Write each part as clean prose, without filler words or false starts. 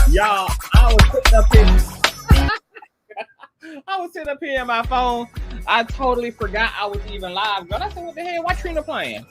Y'all, I was sitting up here. I was sitting up here in my phone. I totally forgot I was even live. Girl, I said, what the hell? Why Trina playing?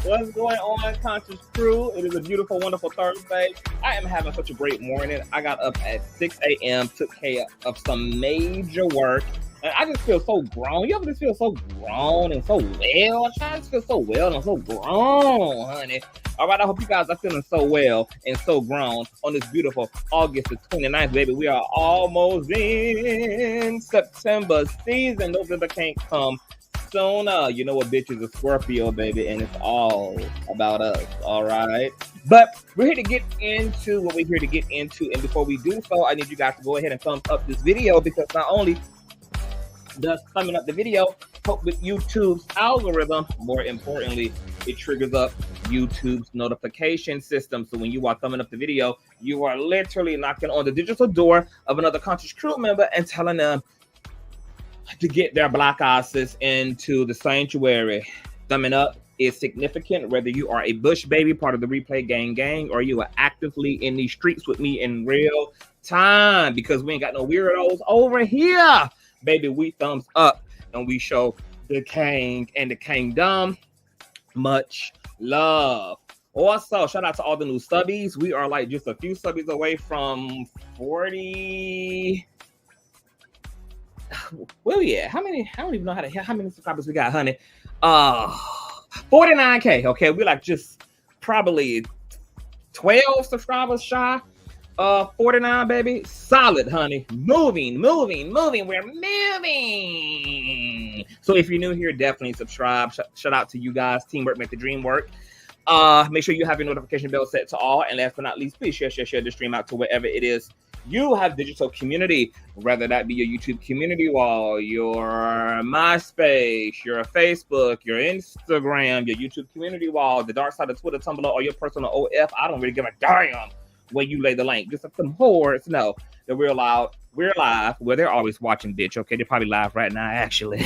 What's going on, Consciouz Crew? It is a beautiful, wonderful Thursday. I am having such a great morning. I got up at 6 a.m., took care of some major work. And I just feel so grown. You ever just feel so grown and so well? I just feel so well and so grown, honey. All right, I hope you guys are feeling so well and so grown on this beautiful August the 29th, baby. We are almost in September season. November can't come sooner. You know what, bitch is a Scorpio, baby, and it's all about us, all right? But we're here to get into what we're here to get into. And before we do so, I need you guys to go ahead and thumbs up this video, because not only does thumbing up the video help with YouTube's algorithm, more importantly, it triggers up YouTube's notification system. So when you are thumbing up the video, you are literally knocking on the digital door of another Consciouz Crew member and telling them to get their black asses into the sanctuary. Thumbing up is significant, whether you are a Bush baby, part of the Replay Gang, or you are actively in these streets with me in real time, because we ain't got no weirdos over here. Baby, we thumbs up and we show the king and the kingdom much love. Also, shout out to all the new subbies. We are like just a few subbies away from 40. Well, yeah. How many? I don't even know how many subscribers we got, honey. 49K. Okay, we like just probably 12 subscribers shy. 49, baby. Solid, honey. Moving. We're moving. So if you're new here, definitely subscribe. Shout out to you guys. Teamwork make the dream work. Make sure you have your notification bell set to all. And last but not least, please share the stream out to wherever it is you have digital community, whether that be your YouTube community wall, your MySpace, your Facebook, your Instagram, your YouTube community wall, the dark side of Twitter, Tumblr, or your personal OF. I don't really give a damn where you lay the link. Just like some whores know that we're live. Well, they're always watching, bitch. Okay, they're probably live right now, actually.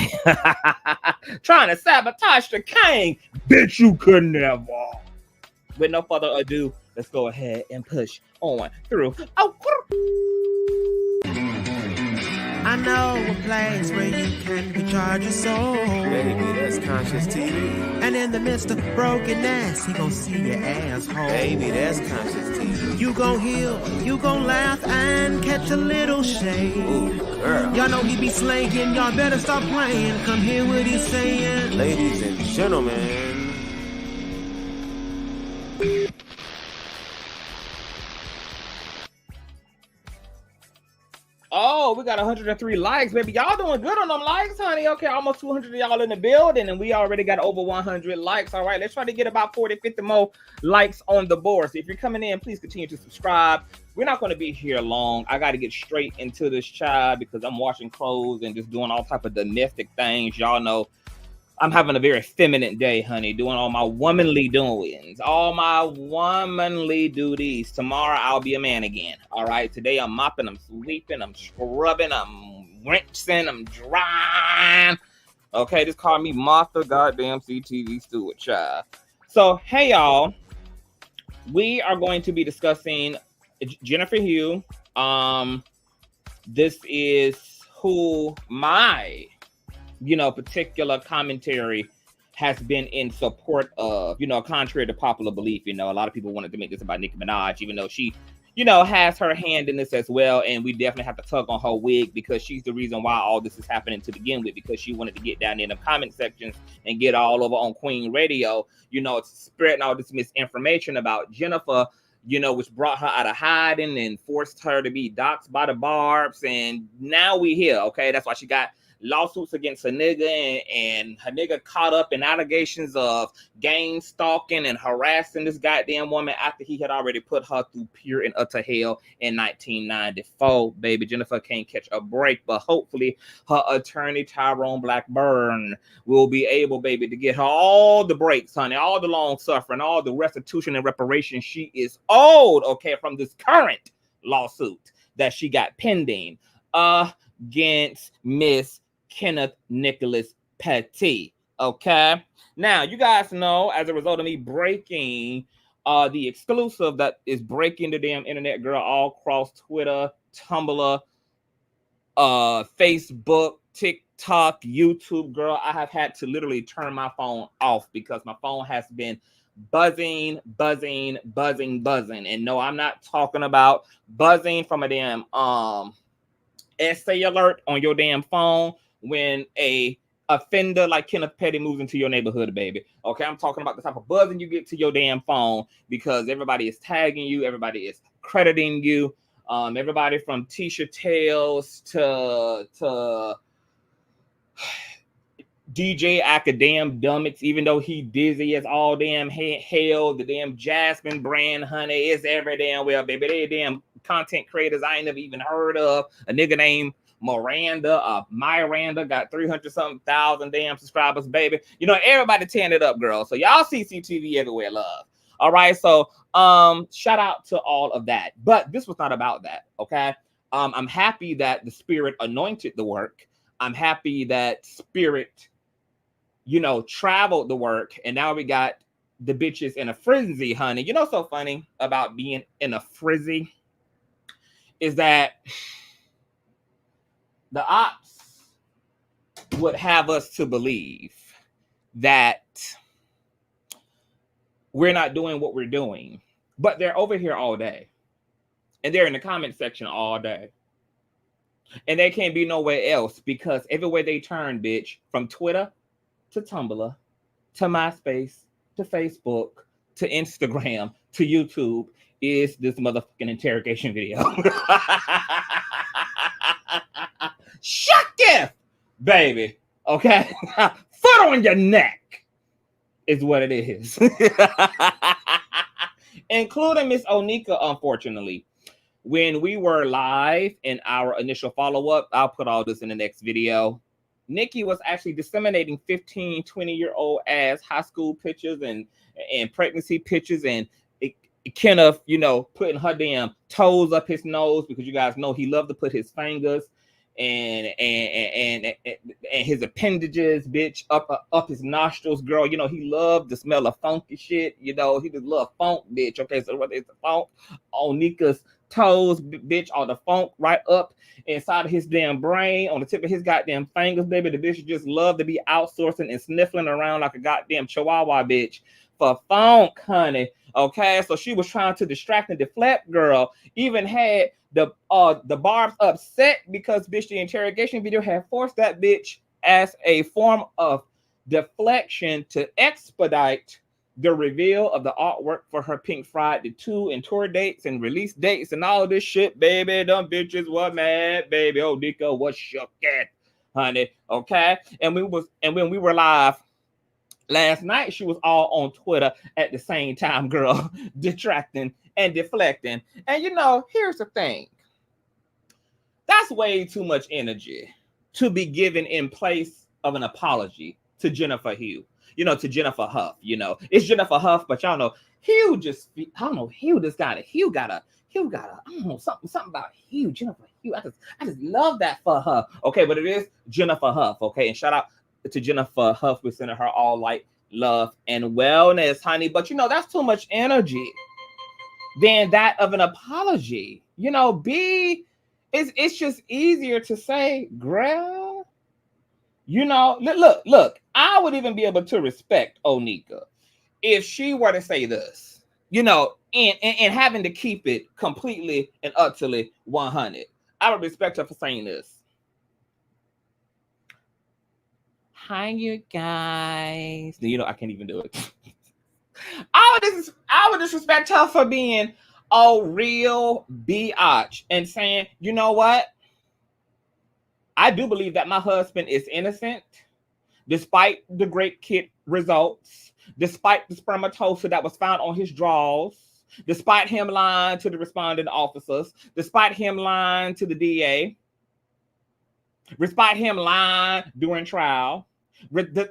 Trying to sabotage the king. Bitch, you could never. With no further ado, let's go ahead and push on through. Oh, I know a place where you can recharge your soul. Baby, that's Consciouztv. And in the midst of brokenness, he gon' see your asshole. Baby, that's Consciouztv. You gon' heal, you gon' laugh and catch a little shade. Ooh, girl. Y'all know he be slaying, y'all better stop playing. Come hear what he's saying. Ladies and gentlemen. Oh, we got 103 likes, baby. Y'all doing good on them likes, honey. Okay, almost 200 of y'all in the building, and we already got over 100 likes. All right, let's try to get about 40, 50 more likes on the board. So if you're coming in, please continue to subscribe. We're not going to be here long. I got to get straight into this child because I'm washing clothes and just doing all type of domestic things. Y'all know I'm having a very feminine day, honey, doing all my womanly doings, all my womanly duties. Tomorrow, I'll be a man again, all right? Today, I'm mopping, I'm sweeping, I'm scrubbing, I'm rinsing, I'm drying. Okay, just call me Martha goddamn CTV Stewart, child. So, hey, y'all. We are going to be discussing Jennifer Hough. This is who my particular commentary has been in support of, contrary to popular belief. A lot of people wanted to make this about Nicki Minaj, even though she, has her hand in this as well. And we definitely have to tug on her wig because she's the reason why all this is happening to begin with, because she wanted to get down in the comment sections and get all over on Queen Radio, spreading all this misinformation about Jennifer, which brought her out of hiding and forced her to be doxxed by the Barbs. And now we here, okay? That's why she got lawsuits against a nigga, and her nigga caught up in allegations of gang stalking and harassing this goddamn woman after he had already put her through pure and utter hell in 1994. Baby, Jennifer can't catch a break, but hopefully her attorney Tyrone Blackburn will be able, baby, to get her all the breaks, honey, all the long suffering, all the restitution and reparation she is owed, okay, from this current lawsuit that she got pending against Miss Kenneth Nicholas Petty. Okay. Now, you guys know, as a result of me breaking The exclusive that is breaking the damn internet, girl, all across Twitter, Tumblr, Facebook, TikTok, YouTube, girl. I have had to literally turn my phone off because my phone has been buzzing. And no, I'm not talking about buzzing from a damn essay alert on your damn phone when a offender like Kenneth Petty moves into your neighborhood, baby. Okay, I'm talking about the type of buzzing you get to your damn phone because everybody is tagging you, everybody is crediting you. Everybody from Tisha Tales to DJ Acadam Dummets, even though he dizzy as all damn hell, the damn Jasmine brand, honey, it's every damn well, baby. They damn content creators I ain't never even heard of. A nigga named Miranda got 300-something thousand damn subscribers, baby. You know, everybody tearing it up, girl. So y'all CCTV everywhere, love. All right, so shout out to all of that. But this was not about that, okay? I'm happy that the Spirit anointed the work. I'm happy that Spirit, you know, traveled the work, and now we got the bitches in a frenzy, honey. You know, so funny about being in a frenzy is that the ops would have us to believe that we're not doing what we're doing, but they're over here all day, and they're in the comment section all day, and they can't be nowhere else because everywhere they turn, bitch, from Twitter to Tumblr to MySpace to Facebook to Instagram to YouTube is this motherfucking interrogation video. Shut it, baby. Okay, foot on your neck is what it is. Including Miss Onika, unfortunately. When we were live in our initial follow-up, I'll put all this in the next video. Nicki was actually disseminating 15, 20-year-old ass high school pictures and pregnancy pictures, and Kenneth, you know, putting her damn toes up his nose because you guys know he loved to put his fingers and his appendages, bitch, up his nostrils, girl. You know, he loved the smell of funky shit. You know, he just loved funk, bitch. Okay, so whether it's the funk on Nika's toes, bitch, or the funk right up inside of his damn brain, on the tip of his goddamn fingers, baby, the bitch just love to be outsourcing and sniffling around like a goddamn chihuahua, bitch, for funk, honey. Okay, so she was trying to distract and deflect, girl. Even had the Barbs upset because, bitch, the interrogation video had forced that bitch as a form of deflection to expedite the reveal of the artwork for her Pink Friday 2 and tour dates and release dates and all this shit, baby. Them bitches were mad, baby. Oh, Nika was shook at, honey. Okay, and when we were live last night, she was all on Twitter at the same time, girl, detracting and deflecting. And you know, here's the thing. That's way too much energy to be given in place of an apology to Jennifer Hough. You know, to Jennifer Hough. You know, it's Jennifer Hough, but y'all know Hough just, I don't know, Hough got a, I don't know, something about Hough, Jennifer Hough. I just love that for her. Okay, but it is Jennifer Hough. Okay, and shout out to Jennifer Hough. We're sending her all light, love, and wellness, honey. But you know, that's too much energy than that of an apology. You know, it's just easier to say, girl, you know, look, I would even be able to respect Onika if she were to say this, you know, and having to keep it completely and utterly 100. I would respect her for saying this. Hi, you guys. You know, I can't even do it. I would disrespect her for being a real biatch and saying, you know what? I do believe that my husband is innocent, despite the grape kit results, despite the spermatozoa that was found on his drawers, despite him lying to the responding officers, despite him lying to the DA, despite him lying during trial,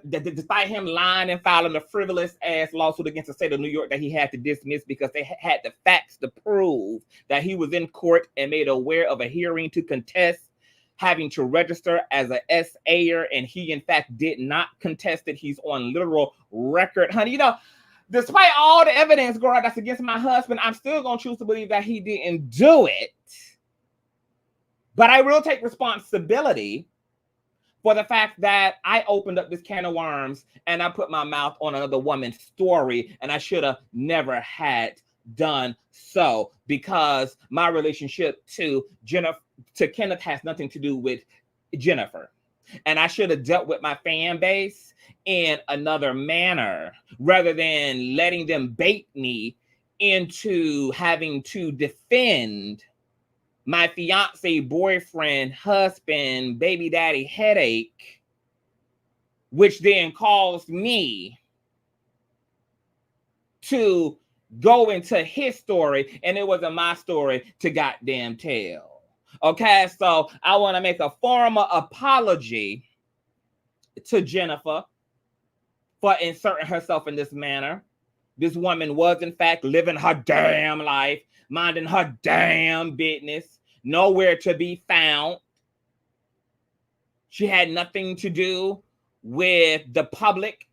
despite him lying and filing a frivolous ass lawsuit against the state of New York that he had to dismiss because they had the facts to prove that he was in court and made aware of a hearing to contest having to register as a SAer, and he in fact did not contest it. He's on literal record, honey. You know, Despite all the evidence, girl, that's against my husband, I'm still going to choose to believe that he didn't do it. But I will take responsibility for the fact that I opened up this can of worms and I put my mouth on another woman's story, and I should have never had done so, because my relationship to Kenneth has nothing to do with Jennifer. And I should have dealt with my fan base in another manner rather than letting them bait me into having to defend my fiance, boyfriend, husband, baby daddy headache, which then caused me to go into his story, and it wasn't my story to goddamn tell. Okay, so I want to make a formal apology to Jennifer for inserting herself in this manner. This woman was, in fact, living her damn life, minding her damn business, nowhere to be found. She had nothing to do with the public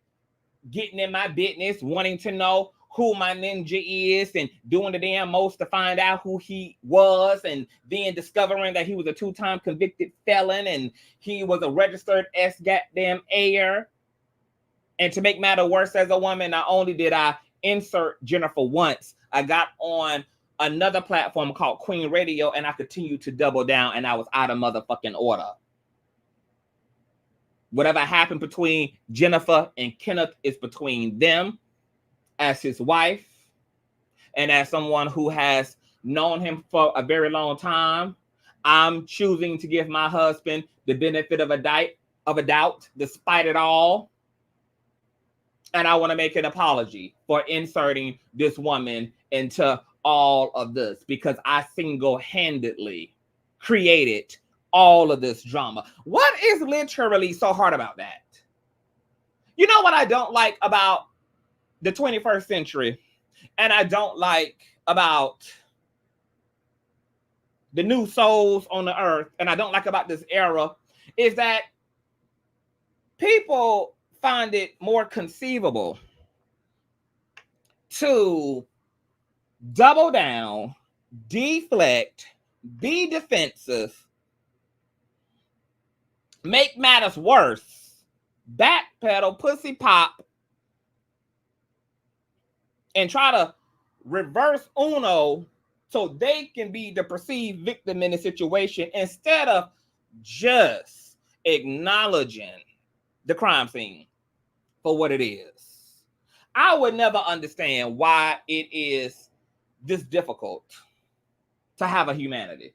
getting in my business, wanting to know who my ninja is and doing the damn most to find out who he was, and then discovering that he was a 2-time convicted felon and he was a registered goddamn heir. And to make matter worse, as a woman, not only did I insert Jennifer once, I got on another platform called Queen Radio, and I continued to double down, and I was out of motherfucking order. Whatever happened between Jennifer and Kenneth is between them, as his wife and as someone who has known him for a very long time. I'm choosing to give my husband the benefit of a doubt despite it all. And I want to make an apology for inserting this woman into all of this, because I single-handedly created all of this drama. What is literally so hard about that? You know what I don't like about the 21st century, and I don't like about the new souls on the earth, and I don't like about this era, is that people find it more conceivable to double down, deflect, be defensive, make matters worse, backpedal, pussy pop, and try to reverse Uno so they can be the perceived victim in the situation, instead of just acknowledging the crime scene for what it is. I would never understand why it is this difficult to have a humanity.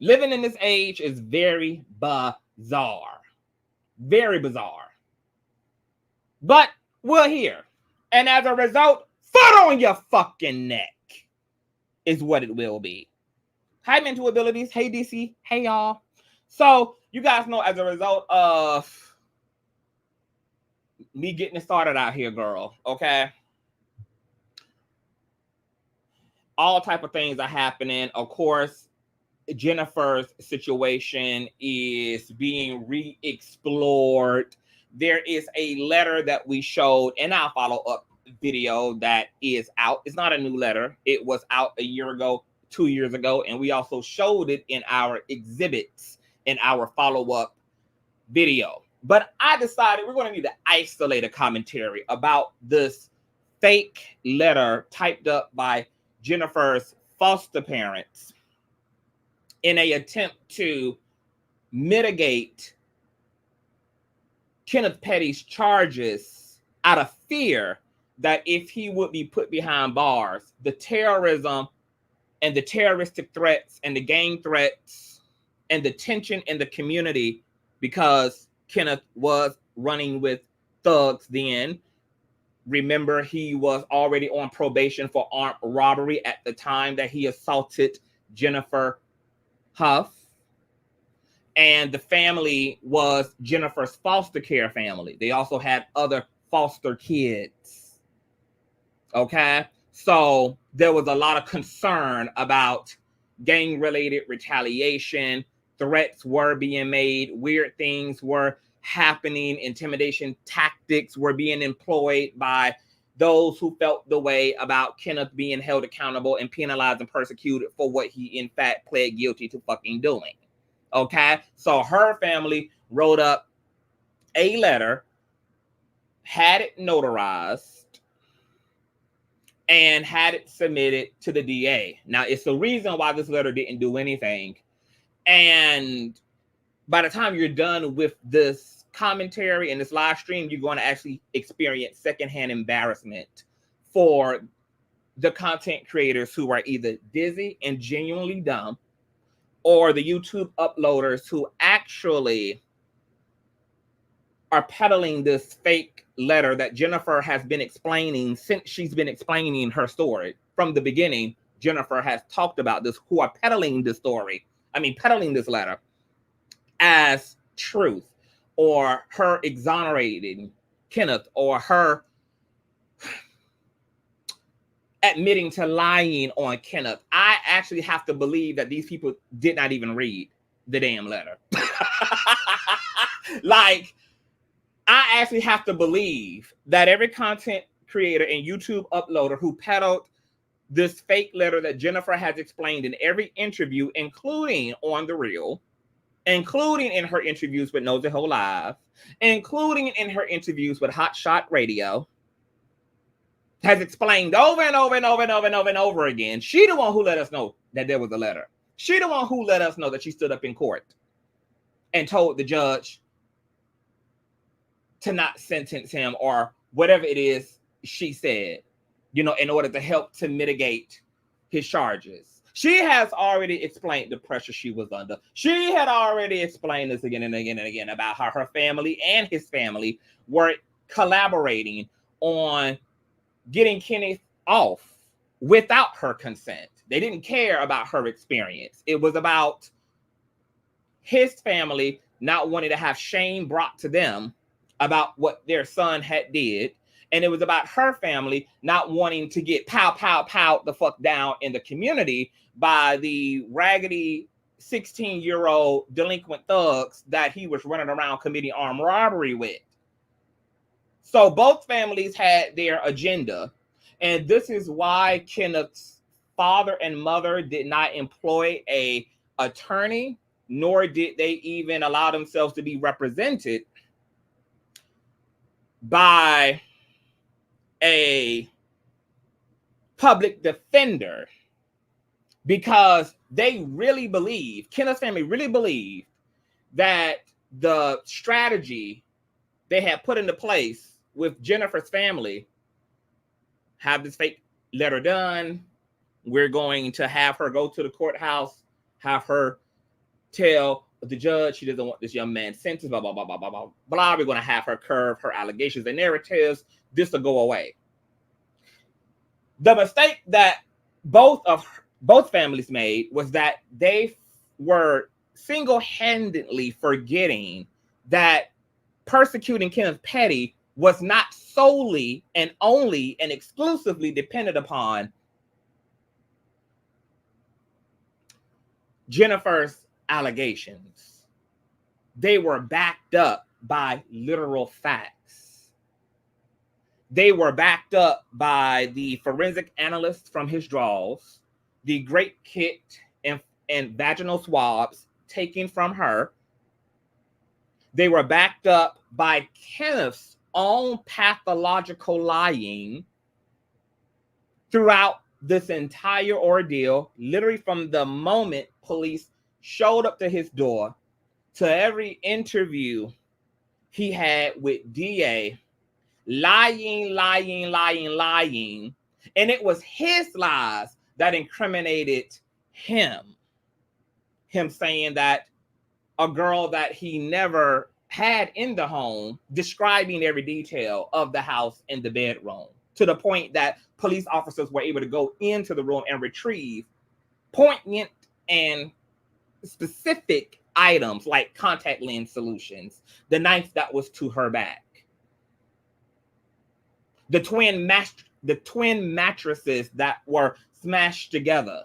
Living in this age is very bizarre. Very bizarre. But we're here. And as a result, foot on your fucking neck is what it will be. Hi, mental abilities. Hey, DC. Hey, y'all. So you guys know, as a result of me getting it started out here, girl, okay? All type of things are happening. Of course, Jennifer's situation is being re-explored. There is a letter that we showed in our follow-up video that is out. It's not a new letter. It was out a year ago, 2 years ago, and we also showed it in our exhibits in our follow-up video. But I decided we're going to need to isolate a commentary about this fake letter typed up by Jennifer's foster parents in an attempt to mitigate Kenneth Petty's charges out of fear that if he would be put behind bars, the terrorism and the terroristic threats and the gang threats and the tension in the community, because Kenneth was running with thugs then. Remember, he was already on probation for armed robbery at the time that he assaulted Jennifer Hough. And the family was Jennifer's foster care family. They also had other foster kids. Okay? So there was a lot of concern about gang-related retaliation. Threats were being made. Weird things were happening. Intimidation tactics were being employed by those who felt the way about Kenneth being held accountable and penalized and persecuted for what he in fact pled guilty to fucking doing. Okay, so her family wrote up a letter, had it notarized, and had it submitted to the DA. Now, it's the reason why this letter didn't do anything. And by the time you're done with this commentary and this live stream, you're going to actually experience secondhand embarrassment for the content creators who are either dizzy and genuinely dumb, or the YouTube uploaders who actually are peddling this fake letter that Jennifer has been explaining since she's been explaining her story. From the beginning, Jennifer has talked about this, who are peddling this story. Peddling this letter as truth, or her exonerating Kenneth, or her admitting to lying on Kenneth. I actually have to believe that these people did not even read the damn letter. Like, I actually have to believe that every content creator and YouTube uploader who peddled this fake letter that Jennifer has explained in every interview, including on The Real, including in her interviews with Nosy Ho Live, including in her interviews with Hot Shot Radio, has explained over and over and over and over and over and over again. She the one who let us know that there was a letter. She the one who let us know that she stood up in court and told the judge to not sentence him, or whatever it is she said, in order to help to mitigate his charges. She has already explained the pressure she was under. She had already explained this again and again and again about how her family and his family were collaborating on getting Kenny off without her consent. They didn't care about her experience. It was about his family not wanting to have shame brought to them about what their son had did. And it was about her family not wanting to get pow the fuck down in the community by the raggedy 16-year-old delinquent thugs that he was running around committing armed robbery with. So both families had their agenda. And this is why Kenneth's father and mother did not employ an attorney, nor did they even allow themselves to be represented by a public defender, because they really believe, Kenneth's family really believed, that the strategy they had put into place with Jennifer's family, have this fake letter done, we're going to have her go to the courthouse, have her tell the judge she doesn't want this young man sentenced, blah, blah, blah, blah, blah, blah, blah. We're going to have her curve her allegations and narratives. This will go away. The mistake that both families made was that they were single-handedly forgetting that persecuting Kenneth Petty was not solely and only and exclusively dependent upon Jennifer's allegations. They were backed up by literal facts. They were backed up by the forensic analysts from his draws, the grape kit and vaginal swabs taken from her. They were backed up by Kenneth's own pathological lying throughout this entire ordeal, literally from the moment police showed up to his door to every interview he had with DA, lying. And it was his lies that incriminated him. Him saying that a girl that he never had in the home, describing every detail of the house and the bedroom, to the point that police officers were able to go into the room and retrieve poignant and specific items like contact lens solutions, the knife that was to her back, the twin mattresses that were smashed together,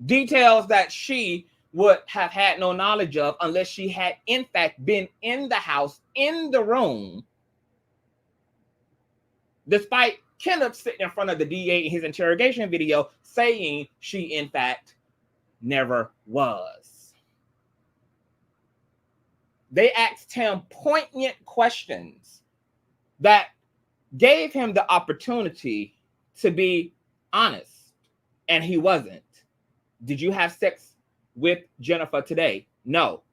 details that she would have had no knowledge of unless she had in fact been in the house, in the room, despite Kenneth sitting in front of the DA in his interrogation video saying she in fact never was. They asked him poignant questions that gave him the opportunity to be honest, and he wasn't. Did you have sex with Jennifer today? No.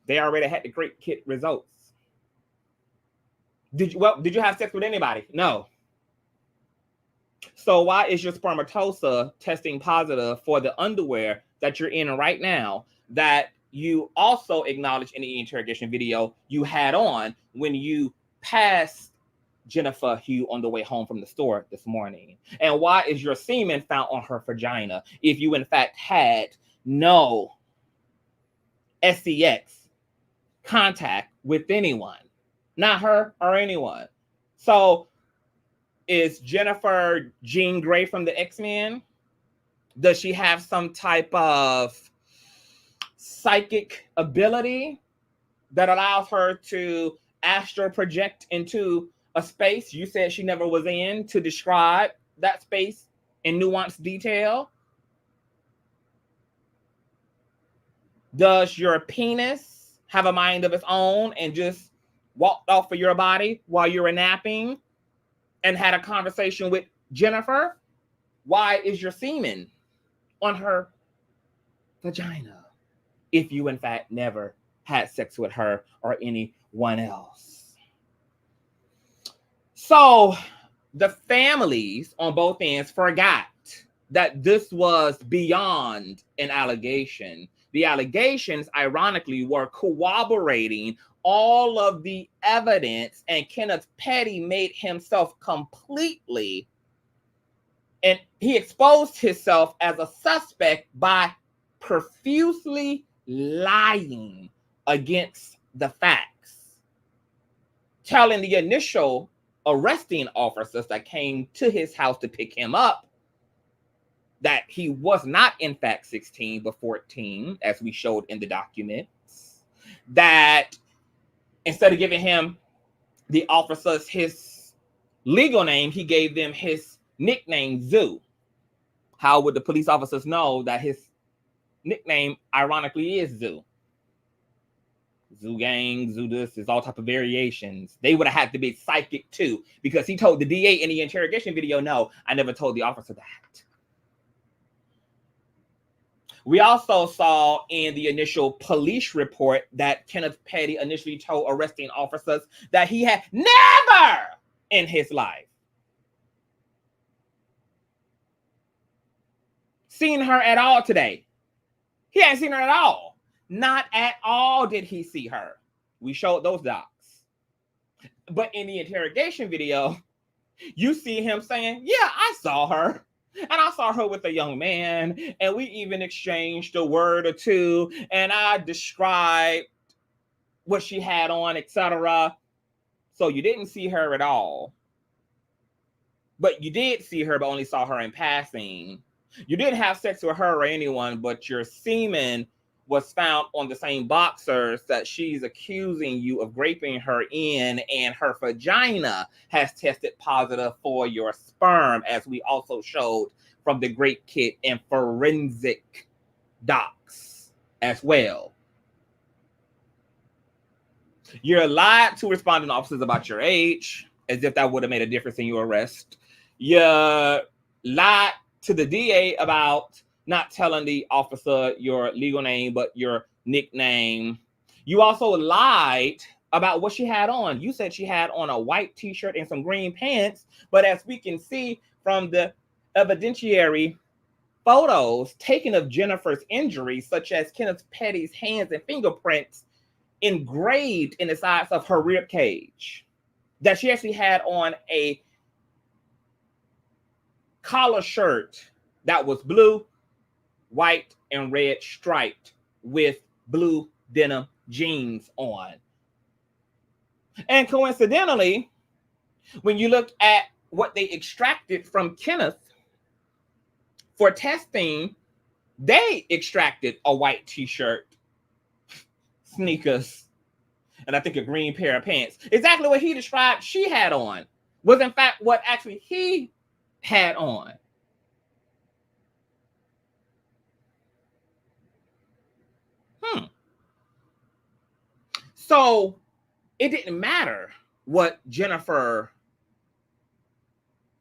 They already had the great kit results. Did you have sex with anybody? No. So why is your spermatosa testing positive for the underwear that you're in right now that you also acknowledged in the interrogation video you had on when you passed Jennifer Hough on the way home from the store this morning? And why is your semen found on her vagina if you in fact had no sex contact with anyone, not her or anyone? So is Jennifer Jean Grey from the X-Men? Does she have some type of psychic ability that allows her to astral project into a space you said she never was in to describe that space in nuanced detail? Does your penis have a mind of its own and just walked off of your body while you were napping and had a conversation with Jennifer? Why is your semen on her vagina if you in fact never had sex with her or anyone else? So the families on both ends forgot that this was beyond an allegation. The allegations, ironically, were corroborating all of the evidence, and Kenneth Petty made himself completely, and he exposed himself as a suspect by profusely lying against the facts, telling the initial arresting officers that came to his house to pick him up that he was not in fact 16 but 14, as we showed in the documents, that instead of giving him the officers his legal name, he gave them his nickname, Zoo. How would the police officers know that his nickname ironically is Zoo? Zoo gang, Zoo this, is all type of variations. They would have had to be psychic too, because he told the DA in the interrogation video, no, I never told the officer that. We also saw in the initial police report that Kenneth Petty initially told arresting officers that he had never in his life seen her at all today. He hadn't seen her at all. Not at all did he see her. We showed those docs. But in the interrogation video, you see him saying, yeah, I saw her. And I saw her with a young man, and we even exchanged a word or two, and I described what she had on, etc. So you didn't see her at all. But you did see her, but only saw her in passing. You didn't have sex with her or anyone, but your semen was found on the same boxers that she's accusing you of raping her in, and her vagina has tested positive for your sperm, as we also showed from the Great Kit and forensic docs as well. You're lied to responding officers about your age, as if that would have made a difference in your arrest. You lied to the DA about not telling the officer your legal name, but your nickname. You also lied about what she had on. You said she had on a white t-shirt and some green pants, but as we can see from the evidentiary photos taken of Jennifer's injuries, such as Kenneth Petty's hands and fingerprints engraved in the sides of her rib cage, that she actually had on a collar shirt that was blue, white, and red striped with blue denim jeans on. And coincidentally, when you look at what they extracted from Kenneth for testing They extracted a white t-shirt, sneakers, and I think a green pair of pants. Exactly what he described she had on was in fact what actually he had on. So it didn't matter what Jennifer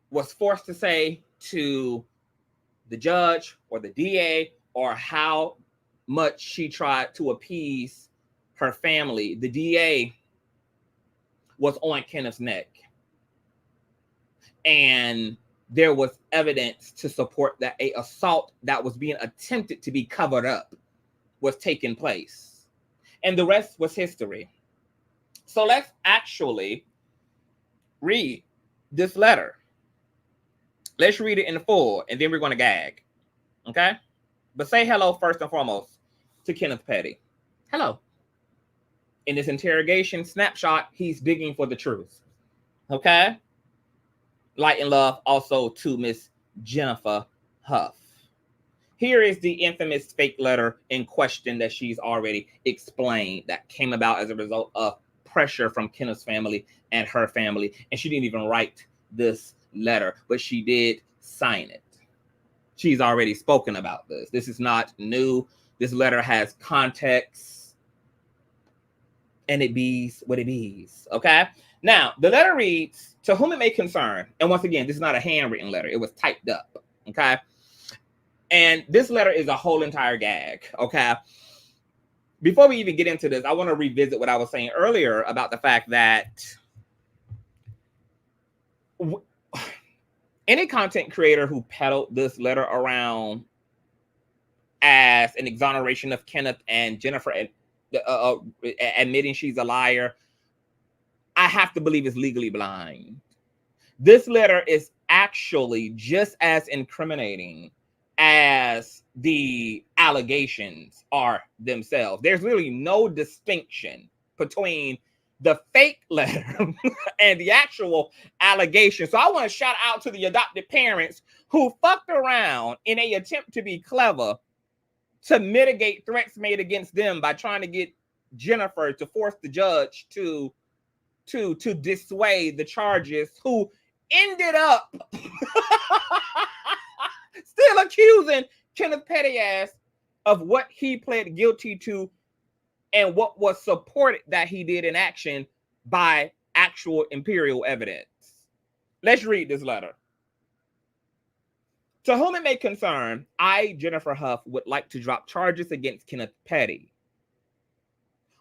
was forced to say to the judge or the DA or how much she tried to appease her family. The DA was on Kenneth's neck. And there was evidence to support that an assault that was being attempted to be covered up was taking place. And the rest was history. So let's actually read this letter. Let's read it in full, and then we're going to gag. Okay? But say hello first and foremost to Kenneth Petty. Hello. In this interrogation snapshot, he's digging for the truth. Okay? Light and love also to Miss Jennifer Hough. Here is the infamous fake letter in question that she's already explained that came about as a result of pressure from Kenneth's family and her family. And she didn't even write this letter, but she did sign it. She's already spoken about this. This is not new. This letter has context, and it bees what it bees. Okay? Now, the letter reads, to whom it may concern, and once again, this is not a handwritten letter. It was typed up. Okay? And this letter is a whole entire gag. Okay? Before we even get into this, I want to revisit what I was saying earlier about the fact that any content creator who peddled this letter around as an exoneration of Kenneth and Jennifer admitting she's a liar, I have to believe is legally blind. This letter is actually just as incriminating as the allegations are themselves. There's really no distinction between the fake letter and the actual allegation. So I want to shout out to the adopted parents who fucked around in an attempt to be clever to mitigate threats made against them by trying to get Jennifer to force the judge to dissuade the charges, who ended up still accusing Kenneth Petty ass of what he pled guilty to and what was supported that he did in action by actual empirical evidence. Let's read this letter. To whom it may concern, I, Jennifer Hough, would like to drop charges against Kenneth Petty.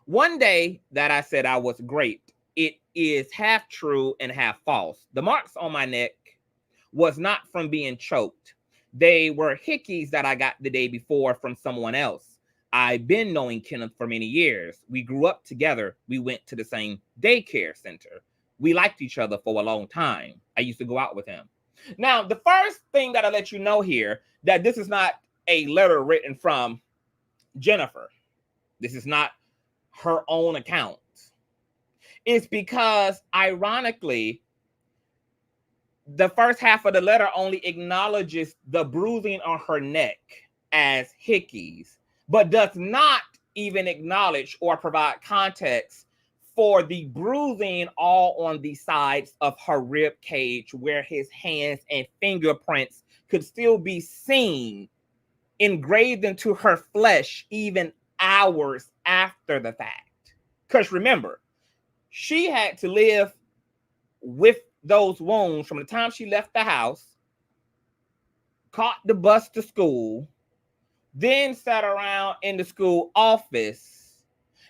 One day that I said I was great, it is half true and half false. The marks on my neck was not from being choked. They were hickeys that I got the day before from someone else. I've been knowing Kenneth for many years. We grew up together. We went to the same daycare center. We liked each other for a long time. I used to go out with him. Now, the first thing that I'll let you know here, that this is not a letter written from Jennifer. This is not her own account. It's because, ironically, the first half of the letter only acknowledges the bruising on her neck as hickeys, but does not even acknowledge or provide context for the bruising all on the sides of her rib cage, where his hands and fingerprints could still be seen engraved into her flesh even hours after the fact. Because remember, she had to live with those wounds from the time she left the house, caught the bus to school, then sat around in the school office,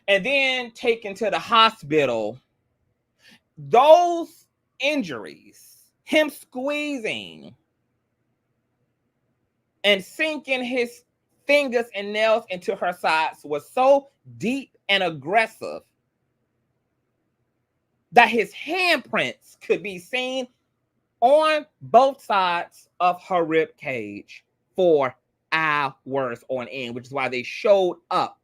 and then taken to the hospital. Those injuries, him squeezing and sinking his fingers and nails into her sides, was so deep and aggressive that his handprints could be seen on both sides of her rib cage for hours on end, which is why they showed up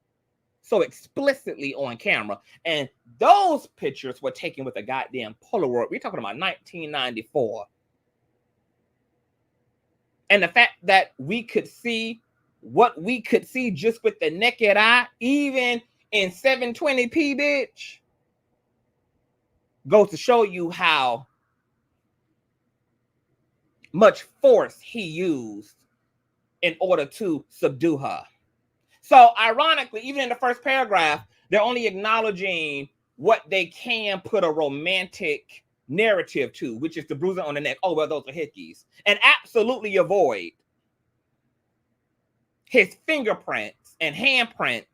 so explicitly on camera. And those pictures were taken with a goddamn Polaroid. We're talking about 1994. And the fact that we could see what we could see just with the naked eye, even in 720p, bitch, goes to show you how much force he used in order to subdue her. So ironically, even in the first paragraph, they're only acknowledging what they can put a romantic narrative to, which is the bruising on the neck. Oh, well, those are hickeys. And absolutely avoid his fingerprints and handprints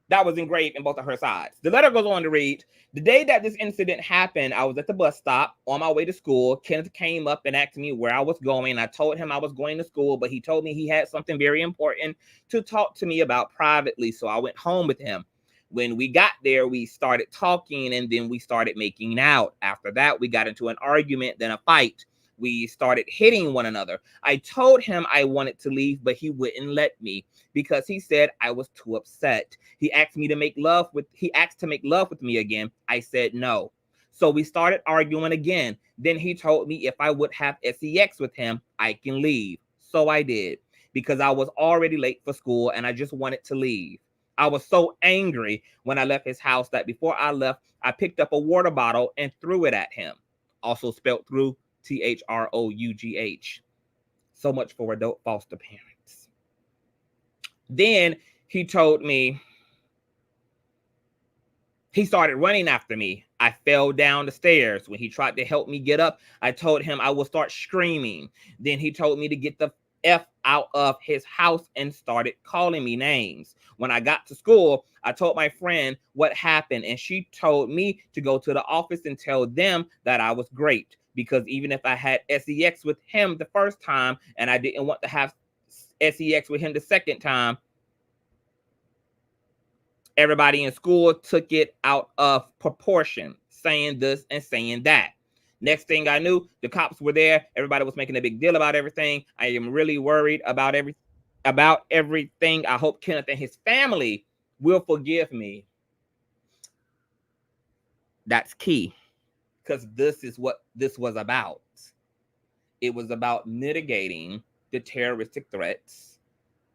that was engraved in both of her sides. The letter goes on to read, the day that this incident happened, I was at the bus stop on my way to school. Kenneth came up and asked me where I was going. I told him I was going to school, but he told me he had something very important to talk to me about privately. So I went home with him. When we got there, we started talking and then we started making out. After that, we got into an argument, then a fight. We started hitting one another. I told him I wanted to leave, but he wouldn't let me because he said I was too upset. He asked to make love with me again. I said no. So we started arguing again. Then he told me if I would have sex with him, I can leave. So I did because I was already late for school and I just wanted to leave. I was so angry when I left his house that before I left, I picked up a water bottle and threw it at him. Also spelled through THROUGH. So much for adult foster parents. Then he told me he started running after me. I fell down the stairs. When he tried to help me get up, I told him I would start screaming. Then he told me to get the F out of his house and started calling me names. When I got to school, I told my friend what happened, and she told me to go to the office and tell them that I was great. Because even if I had sex with him the first time and I didn't want to have sex with him the second time, everybody in school took it out of proportion, saying this and saying that. Next thing I knew, the cops were there. Everybody was making a big deal about everything. I am really worried about everything. I hope Kenneth and his family will forgive me. That's key. Because this is what this was about. It was about mitigating the terroristic threats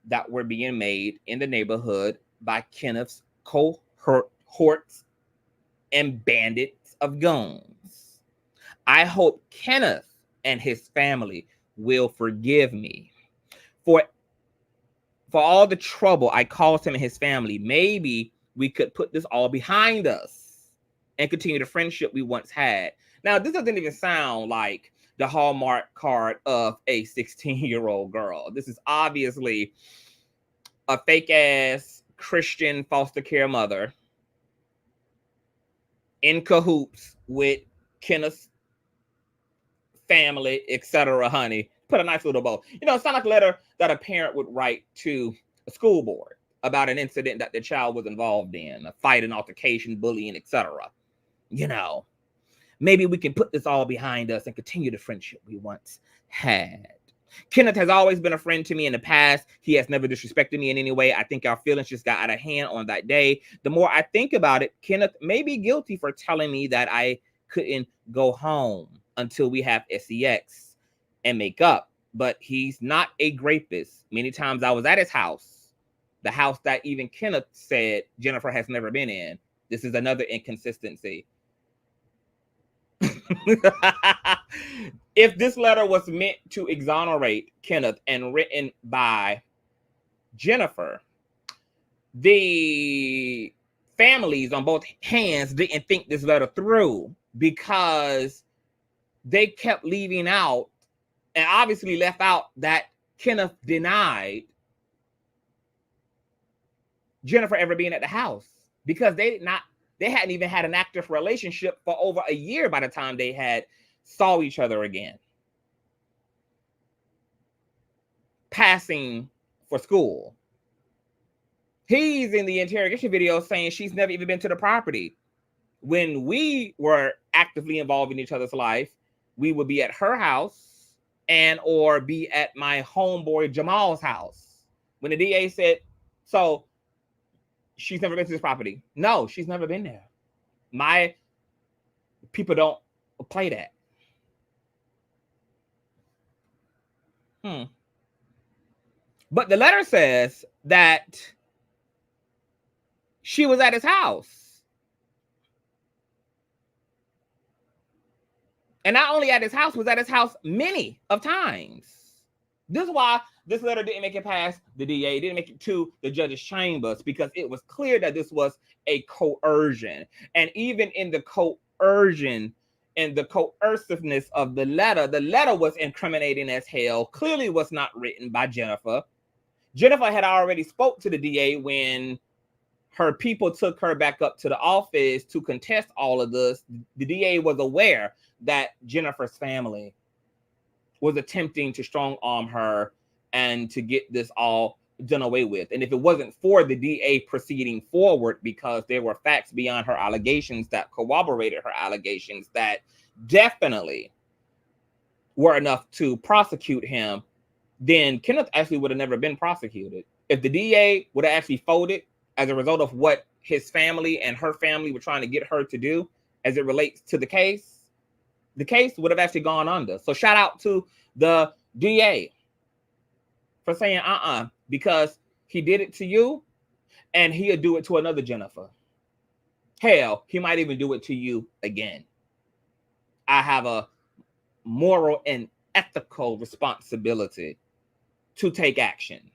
that were being made in the neighborhood by Kenneth's cohorts and bandits of goons. I hope Kenneth and his family will forgive me for all the trouble I caused him and his family. Maybe we could put this all behind us and continue the friendship we once had. Now, this doesn't even sound like the Hallmark card of a 16-year-old girl. This is obviously a fake-ass Christian foster care mother in cahoots with Kenneth's family, etc., honey. Put a nice little bow. You know, it sounds like a letter that a parent would write to a school board about an incident that their child was involved in, a fight, an altercation, bullying, etc. You know, maybe we can put this all behind us and continue the friendship we once had. Kenneth has always been a friend to me in the past. He has never disrespected me in any way. I think our feelings just got out of hand on that day. The more I think about it, Kenneth may be guilty for telling me that I couldn't go home until we have sex and make up. But he's not a rapist. Many times I was at his house, the house that even Kenneth said Jennifer has never been in. This is another inconsistency. If this letter was meant to exonerate Kenneth and written by Jennifer, the families on both hands didn't think this letter through because they kept leaving out and obviously left out that Kenneth denied Jennifer ever being at the house because they hadn't even had an active relationship for over a year by the time they had saw each other again. Passing for school. He's in the interrogation video saying she's never even been to the property. When we were actively involved in each other's life, we would be at her house and or be at my homeboy Jamal's house. When the DA said, so she's never been to this property. No, she's never been there. My people don't play that. But the letter says that she was at his house. And not only at his house, was at his house many of times. This is why this letter didn't make it past the DA. It didn't make it to the judge's chambers, because it was clear that this was a coercion. And even in the coercion and the coerciveness of the letter was incriminating as hell. Clearly was not written by Jennifer. Jennifer had already spoke to the DA when her people took her back up to the office to contest all of this. The DA was aware that Jennifer's family was attempting to strong arm her and to get this all done away with. And if it wasn't for the DA proceeding forward, because there were facts beyond her allegations that corroborated her allegations that definitely were enough to prosecute him, then Kenneth actually would have never been prosecuted. If the DA would have actually folded as a result of what his family and her family were trying to get her to do as it relates to the case would have actually gone under. So shout out to the DA for saying, because he did it to you and he'll do it to another Jennifer. Hell, he might even do it to you again. I have a moral and ethical responsibility to take action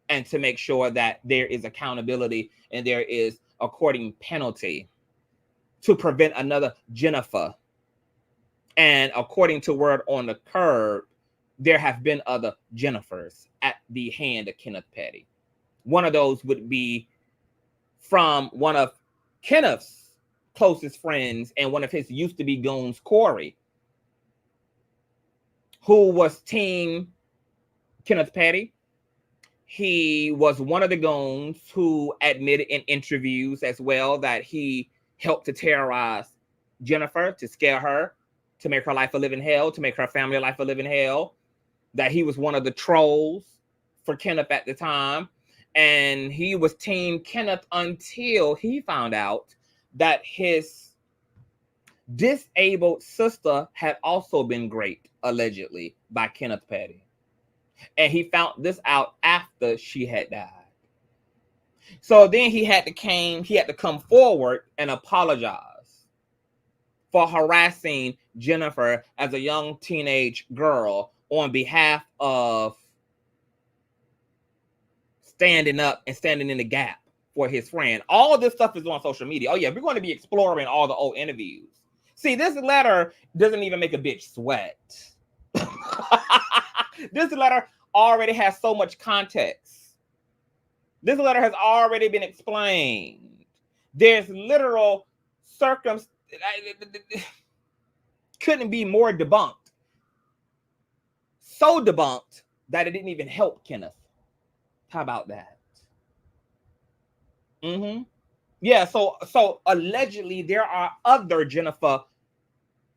and to make sure that there is accountability and there is according penalty to prevent another Jennifer. And according to word on the curb, there have been other Jennifers at the hand of Kenneth Petty. One of those would be from one of Kenneth's closest friends and one of his used-to-be goons, Corey, who was team Kenneth Petty. He was one of the goons who admitted in interviews as well that he helped to terrorize Jennifer, to scare her, to make her life a living hell, to make her family life a living hell, that he was one of the trolls for Kenneth at the time. And he was team Kenneth until he found out that his disabled sister had also been raped, allegedly, by Kenneth Petty. And he found this out after she had died. So then he had to come forward and apologize for harassing Jennifer as a young teenage girl on behalf of standing up and standing in the gap for his friend. All of this stuff is on social media. Oh yeah, we're going to be exploring all the old interviews. See, this letter doesn't even make a bitch sweat. This letter already has so much context. This letter has already been explained. There's literal circumstances. Couldn't be more debunked. So debunked that it didn't even help Kenneth. How about that? Yeah, so allegedly there are other Jennifer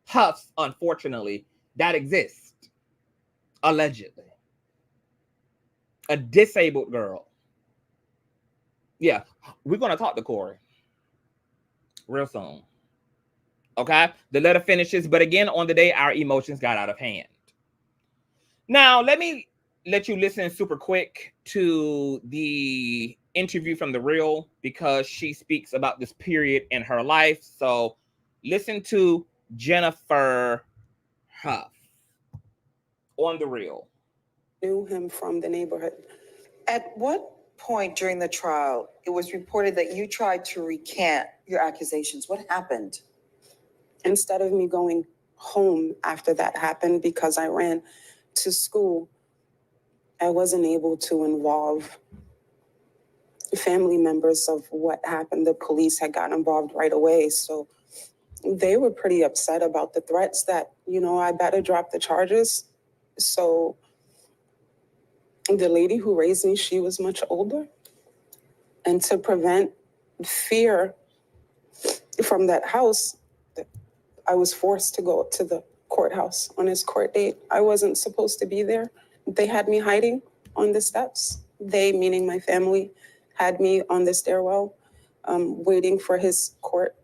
Houghs, unfortunately, that exist. Allegedly. A disabled girl. Yeah, we're going to talk to Corey real soon. Okay, the letter finishes, but again, on the day, our emotions got out of hand. Now, let me let you listen super quick to the interview from The Real, because she speaks about this period in her life. So listen to Jennifer Hough on The Real. Knew him from the neighborhood. At what point during the trial, it was reported that you tried to recant your accusations? What happened? Instead of me going home after that happened, because I ran to school, I wasn't able to involve family members of what happened. The police had gotten involved right away. So they were pretty upset about the threats that, I better drop the charges. So the lady who raised me, she was much older. And to prevent fear from that house, I was forced to go up to the courthouse on his court date. I wasn't supposed to be there. They had me hiding on the steps. They, meaning my family, had me on the stairwell, waiting for his court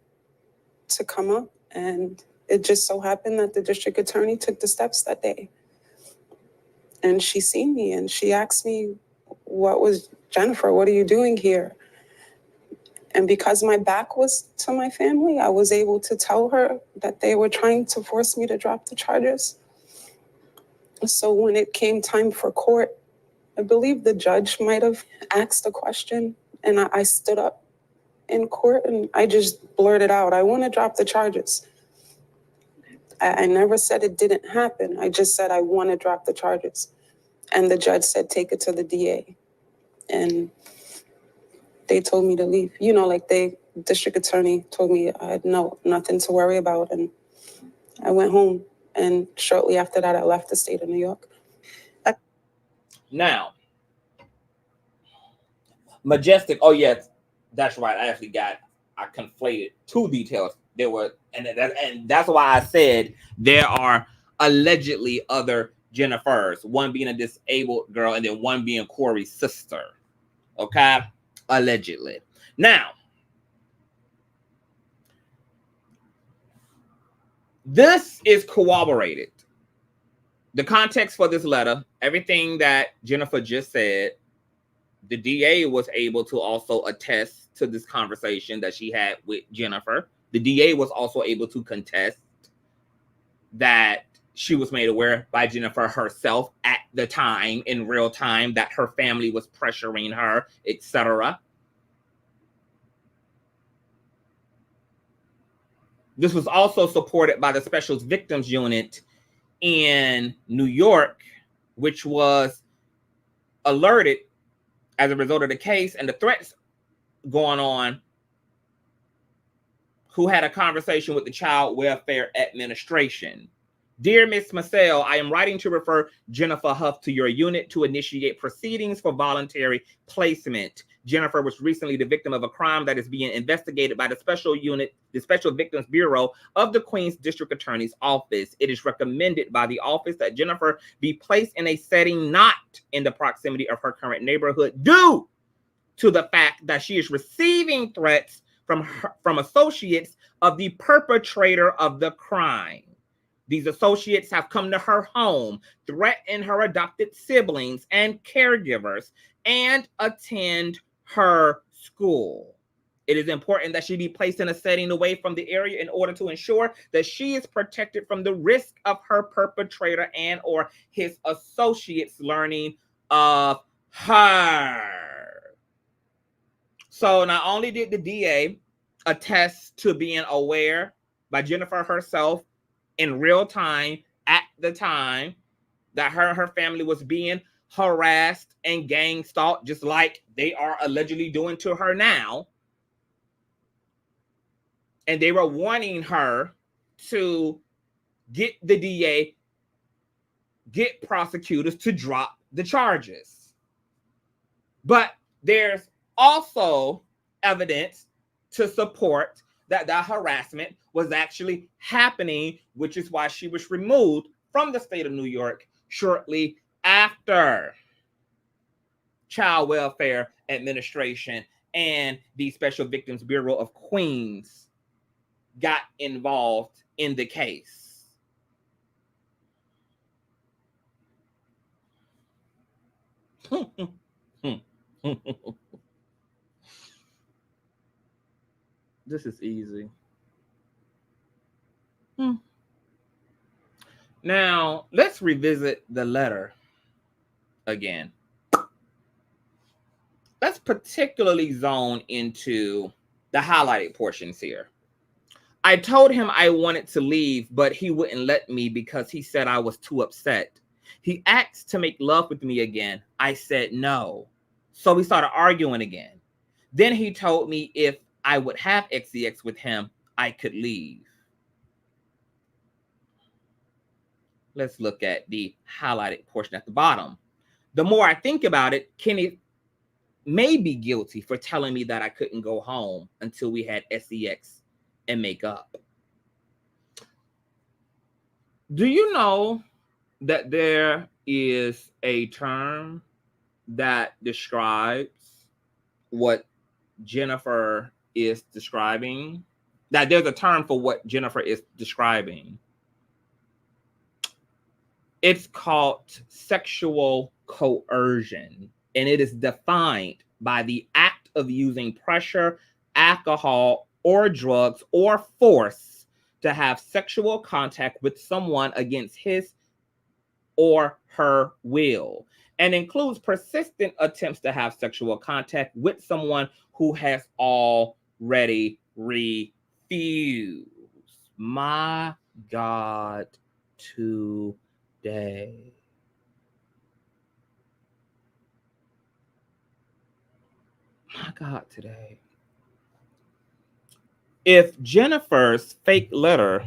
to come up. And it just so happened that the district attorney took the steps that day. And she seen me and she asked me, what was Jennifer? What are you doing here? And because my back was to my family, I was able to tell her that they were trying to force me to drop the charges. So when it came time for court, I believe the judge might have asked a question, and I stood up in court and I just blurted out, I want to drop the charges. I never said it didn't happen. I just said I want to drop the charges. And the judge said, take it to the DA. And they told me to leave. You know, like district attorney told me I had nothing to worry about. And I went home. And shortly after that, I left the state of New York. Now, Majestic. Oh, yes, that's right. I conflated two details. There were, and that's why I said there are allegedly other Jennifers, one being a disabled girl and then one being Corey's sister. Okay, allegedly. Now, this is corroborated. The context for this letter, everything that Jennifer just said, the DA was able to also attest to this conversation that she had with Jennifer. The DA was also able to contest that she was made aware by Jennifer herself at the time, in real time, that her family was pressuring her, etc. This was also supported by the Special Victims Unit in New York, which was alerted as a result of the case and the threats going on, who had a conversation with the Child Welfare Administration. Dear Ms. Marcel, I am writing to refer Jennifer Hough to your unit to initiate proceedings for voluntary placement. Jennifer was recently the victim of a crime that is being investigated by the Special Victims Bureau of the Queens District Attorney's Office. It is recommended by the office that Jennifer be placed in a setting not in the proximity of her current neighborhood due to the fact that she is receiving threats from associates of the perpetrator of the crime. These associates have come to her home, threaten her adopted siblings and caregivers, and attend her school. It is important that she be placed in a setting away from the area in order to ensure that she is protected from the risk of her perpetrator and or his associates learning of her. So not only did the DA attest to being aware by Jennifer herself in real time at the time that her and her family was being harassed and gang stalked, just like they are allegedly doing to her now. And they were wanting her to get the DA, get prosecutors to drop the charges. But there's also evidence to support that the harassment was actually happening, which is why she was removed from the state of New York shortly after Child Welfare Administration and the Special Victims Bureau of Queens got involved in the case. This is easy. Now, let's revisit the letter again. Let's particularly zone into the highlighted portions here. I told him I wanted to leave, but he wouldn't let me because he said I was too upset. He asked to make love with me again. I said no. So we started arguing again. Then he told me if I would have sex with him, I could leave. Let's look at the highlighted portion at the bottom. The more I think about it, Kenny may be guilty for telling me that I couldn't go home until we had sex and make up. Do you know that there is a term that describes what Jennifer is describing? That there's a term for what Jennifer is describing. It's called sexual coercion. and it is defined by the act of using pressure, alcohol, or drugs, or force to have sexual contact with someone against his or her will, and includes persistent attempts to have sexual contact with someone who has already refused. My God, today. My God, today. If Jennifer's fake letter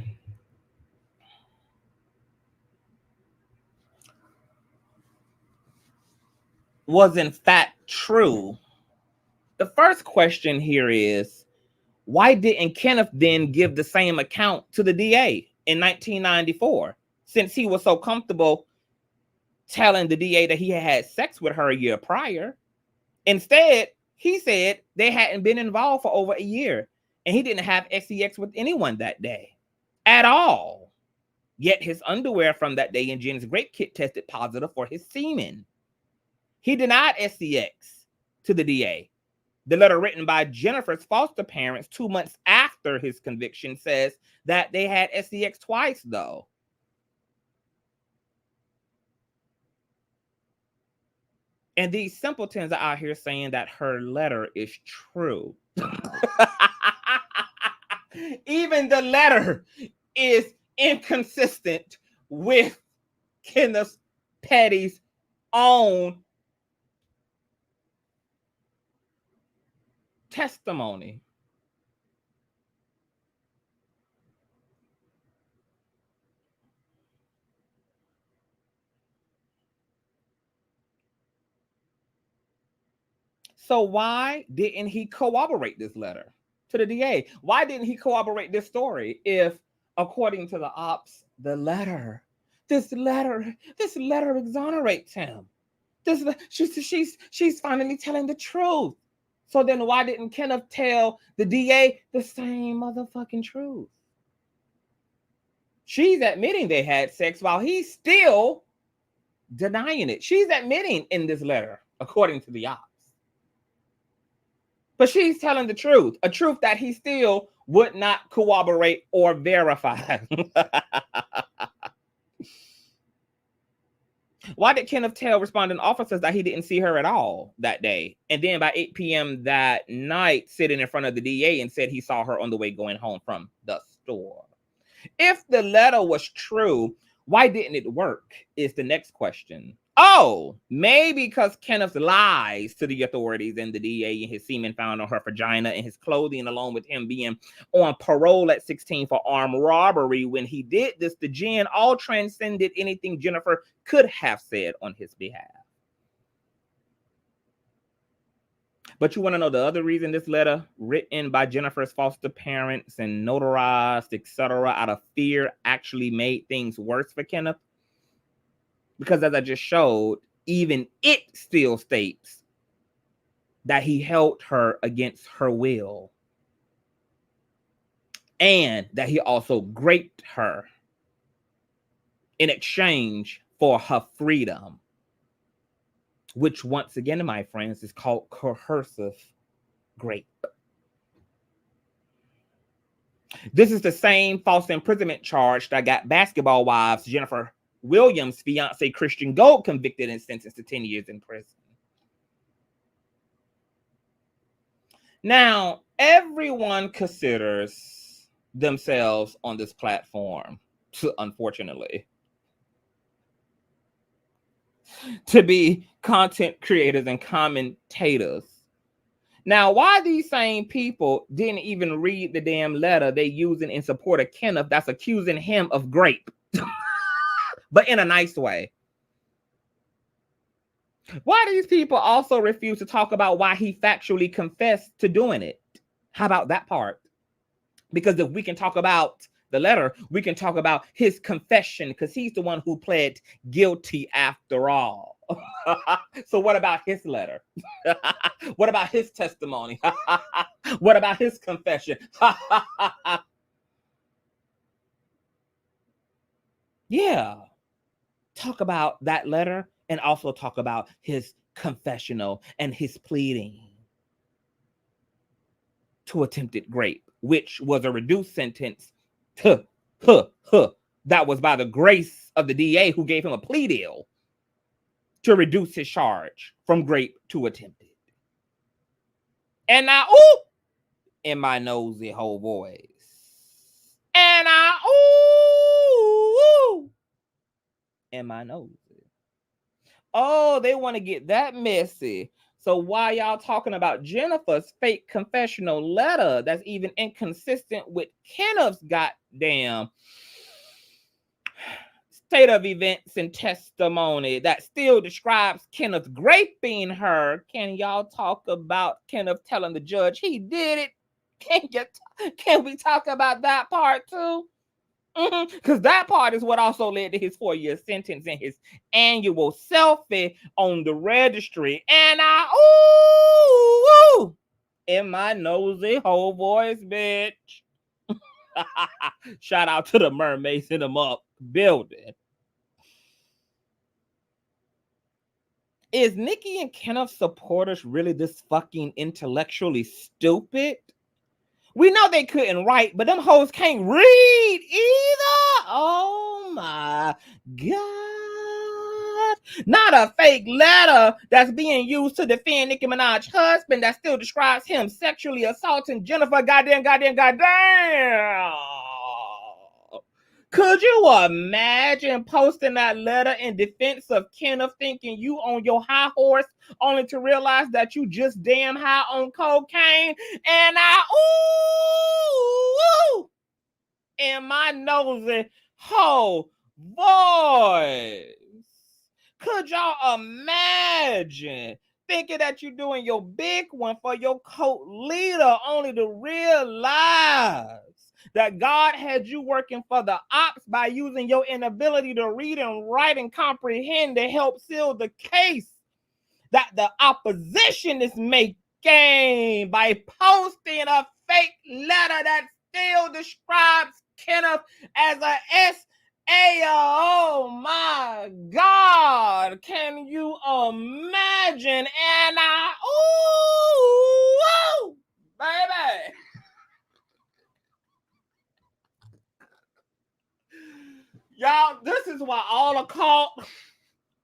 was in fact true, the first question here is, why didn't Kenneth then give the same account to the DA in 1994, since he was so comfortable telling the DA that he had sex with her a year prior? Instead, he said they hadn't been involved for over a year, and he didn't have sex with anyone that day at all. Yet his underwear from that day in Jen's grape kit tested positive for his semen. He denied sex to the DA. The letter written by Jennifer's foster parents 2 months after his conviction says that they had sex twice, though. And these simpletons are out here saying that her letter is true. Even the letter is inconsistent with Kenneth Petty's own testimony. So why didn't he corroborate this letter to the DA? Why didn't he corroborate this story if, according to the ops, this letter exonerates him? She's finally telling the truth. So then why didn't Kenneth tell the DA the same motherfucking truth? She's admitting they had sex while he's still denying it. She's admitting in this letter, according to the ops. But she's telling the truth, a truth that he still would not corroborate or verify. Why did Kenneth tell responding officers that he didn't see her at all that day? And then by 8 p.m. that night, sitting in front of the DA and said he saw her on the way going home from the store. If the letter was true, why didn't it work is the next question. Oh, maybe because Kenneth lies to the authorities and the DA and his semen found on her vagina and his clothing, along with him being on parole at 16 for armed robbery when he did this to Jen, all transcended anything Jennifer could have said on his behalf. But you want to know the other reason this letter, written by Jennifer's foster parents and notarized, etc., out of fear, actually made things worse for Kenneth? Because as I just showed, even it still states that he held her against her will and that he also raped her in exchange for her freedom, which once again, my friends, is called coercive rape. This is the same false imprisonment charge that got Basketball Wives Jennifer Williams' fiance Christian Gold convicted and sentenced to 10 years in prison. Now, everyone considers themselves on this platform, unfortunately, to be content creators and commentators. Now, why these same people didn't even read the damn letter they using in support of Kenneth that's accusing him of rape? But in a nice way. Why these people also refuse to talk about why he factually confessed to doing it? How about that part? Because if we can talk about the letter, we can talk about his confession, because he's the one who pled guilty after all. So what about his letter? What about his testimony? What about his confession? Yeah. Talk about that letter and also talk about his confessional and his pleading to attempted rape, which was a reduced sentence that was by the grace of the DA who gave him a plea deal to reduce his charge from rape to attempted. And now, ooh, in my nosy whole voice. And I, ooh, in my nosy. Oh, they want to get that messy. So why y'all talking about Jennifer's fake confessional letter that's even inconsistent with Kenneth's goddamn state of events and testimony that still describes Kenneth raping her? Can y'all talk about Kenneth telling the judge he did it? Can we talk about that part too? Because that part is what also led to his 4-year sentence and his annual selfie on the registry. And I, ooh, in my nosy whole voice, bitch. Shout out to the mermaids in the up building. Is Nicki and Kenneth supporters really this fucking intellectually stupid? We know they couldn't write, but them hoes can't read either. Oh my God. Not a fake letter that's being used to defend Nicki Minaj's husband that still describes him sexually assaulting Jennifer. Goddamn. Could you imagine posting that letter in defense of Kenneth, thinking you on your high horse, only to realize that you just damn high on cocaine? And I, ooh, in my nosy whole voice. Could y'all imagine thinking that you're doing your big one for your cult leader, only to realize that God had you working for the ops by using your inability to read and write and comprehend to help seal the case that the opposition is making by posting a fake letter that still describes Kenneth as a S.A. Oh my God. Can you imagine? And I, ooh, baby. Y'all, this is why all are caught,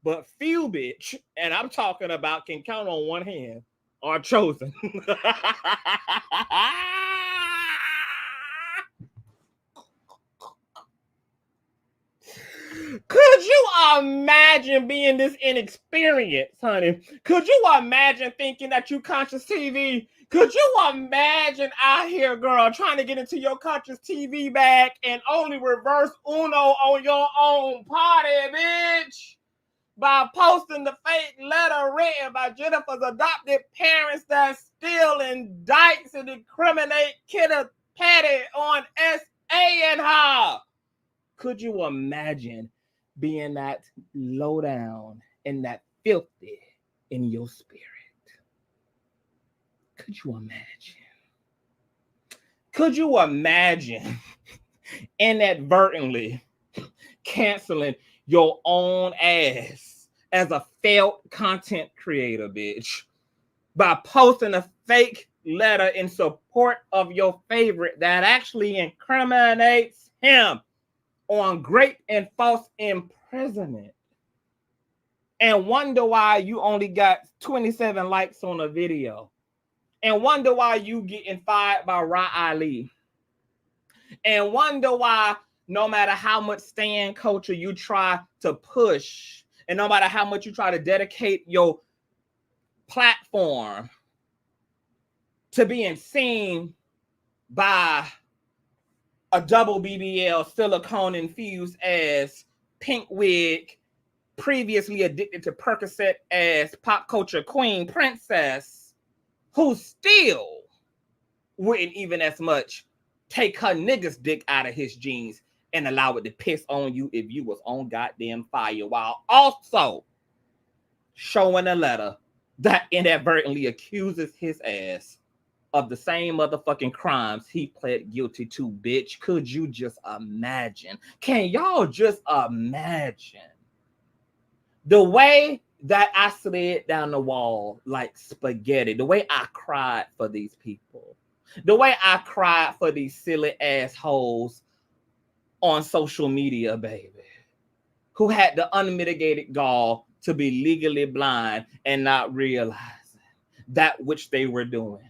but few, bitch, and I'm talking about can count on one hand, are chosen. Could you imagine being this inexperienced, honey? Could you imagine thinking that you Consciouztv? Could you imagine out here, girl, trying to get into your Consciouztv bag and only reverse Uno on your own party, bitch? By posting the fake letter written by Jennifer's adopted parents that still indicts and incriminate Kenneth Petty on S.A. and Hough. Could you imagine being that low down and that filthy in your spirit? Could you imagine? Could you imagine inadvertently canceling your own ass as a failed content creator, bitch, by posting a fake letter in support of your favorite that actually incriminates him on great and false imprisonment, and wonder why you only got 27 likes on a video, and wonder why you getting fired by Ra Ali, and wonder why no matter how much stand culture you try to push, and no matter how much you try to dedicate your platform to being seen by a double BBL silicone infused ass pink wig, previously addicted to Percocet ass pop culture queen princess, who still wouldn't even as much take her nigga's dick out of his jeans and allow it to piss on you if you was on goddamn fire, while also showing a letter that inadvertently accuses his ass of the same motherfucking crimes he pled guilty to, bitch. Could you just imagine? Can y'all just imagine The way that I slid down the wall like spaghetti, the way I cried for these people, the way I cried for these silly assholes on social media, baby, who had the unmitigated gall to be legally blind and not realizing that which they were doing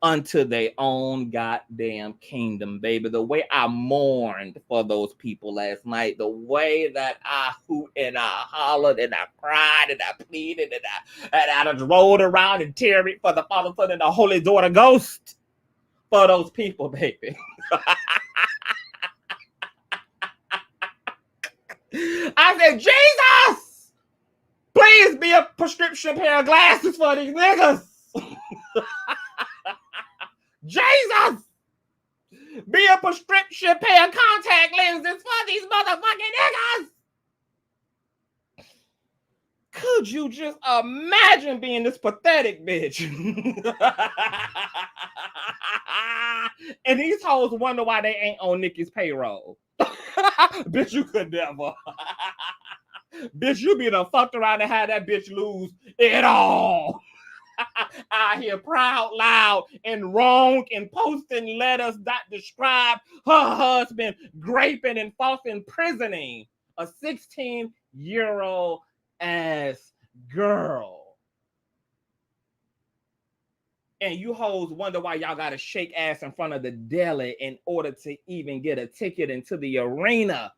unto their own goddamn kingdom, baby. The way I mourned for those people last night, the way that I hoot and I hollered and I cried and I pleaded and I just rolled around and teared for the Father, Son, and the Holy Daughter Ghost for those people, baby. I said, Jesus, please be a prescription pair of glasses for these niggas. Jesus, be a prescription pair of contact lenses for these motherfucking niggas. Could you just imagine being this pathetic bitch? And these hoes wonder why they ain't on Nicki's payroll. Bitch, you could never. Bitch, you be done fucked around and had that bitch lose it all. Out here proud, loud, and wrong, and posting letters that describe her husband raping and false imprisoning a 16-year-old ass girl. And you hoes wonder why y'all gotta shake ass in front of the deli in order to even get a ticket into the arena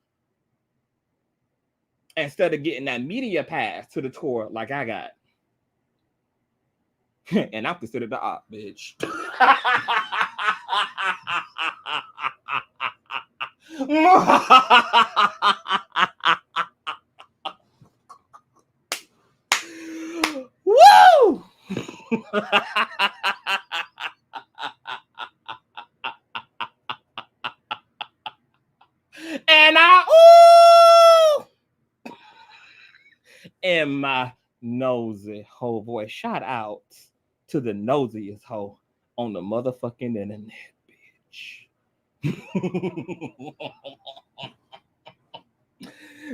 instead of getting that media pass to the tour like I got. And I'm considered the op, bitch. Woo! And in my nosy hoe voice, shout out to the nosiest hoe on the motherfucking internet, bitch.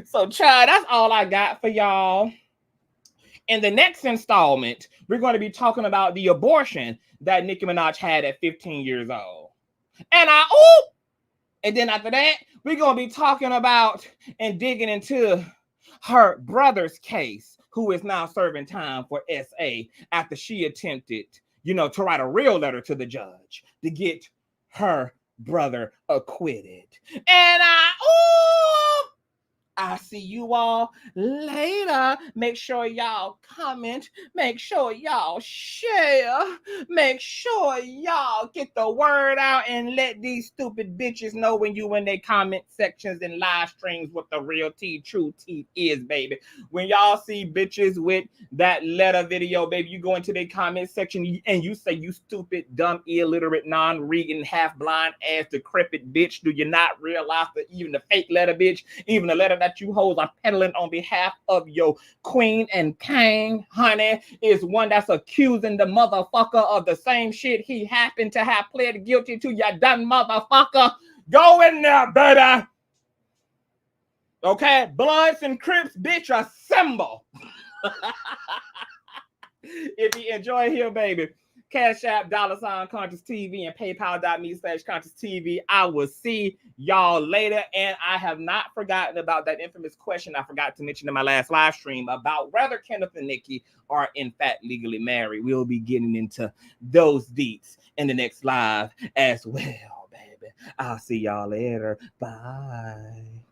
So, child, that's all I got for y'all. In the next installment, we're going to be talking about the abortion that Nicki Minaj had at 15 years old. And and then after that, we're going to be talking about and digging into her brother's case, who is now serving time for SA after she attempted, to write a real letter to the judge to get her brother acquitted. And I'll see you all later. Make sure y'all comment. Make sure y'all share. Make sure y'all get the word out and let these stupid bitches know when you in their comment sections and live streams what the real tea, true tea is, baby. When y'all see bitches with that letter video, baby, you go into their comment section and you say, you stupid, dumb, illiterate, non-reading, half-blind, ass, decrepit bitch. Do you not realize that even the fake letter, bitch, even the letter that you hoes are peddling on behalf of your queen and king, honey, is one that's accusing the motherfucker of the same shit he happened to have pled guilty to, you dumb motherfucker. Go in there, baby. Okay? Bloods and Crips, bitch, assemble. If you enjoy here, baby, Cash App, $Consciouztv, and PayPal.me/ConsciouzTV. I will see y'all later. And I have not forgotten about that infamous question I forgot to mention in my last live stream about whether Kenneth and Nicki are in fact legally married. We'll be getting into those deets in the next live as well, baby. I'll see y'all later. Bye.